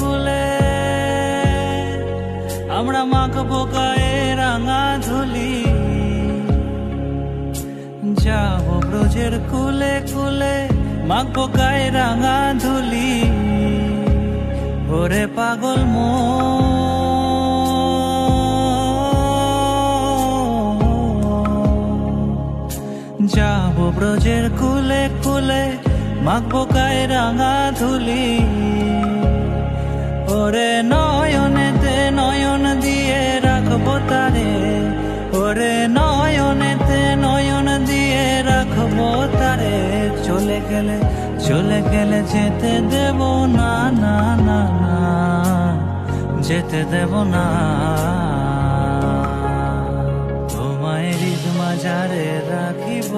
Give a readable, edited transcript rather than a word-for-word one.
কুলে আমরা মাখবো গায়ে রাঙা ধুলি। যাবো ব্রজের কুলে কুলে মাখবো গায়ে রাঙা ধুলি। ওরে পাগল যাবো ব্রজের কুলে কুলে মাখবো গায়ে রাঙা ধুলি। ওরে নয়নেতে নয়ন দিয়ে রাখবো তারে, ওরে নয়নেতে নয়ন দিয়ে রাখবো তারে। চলে গেলে যেতে দেব না, না না না যেতে দেব না। তোমায় হৃদ মাঝারে রাখিব।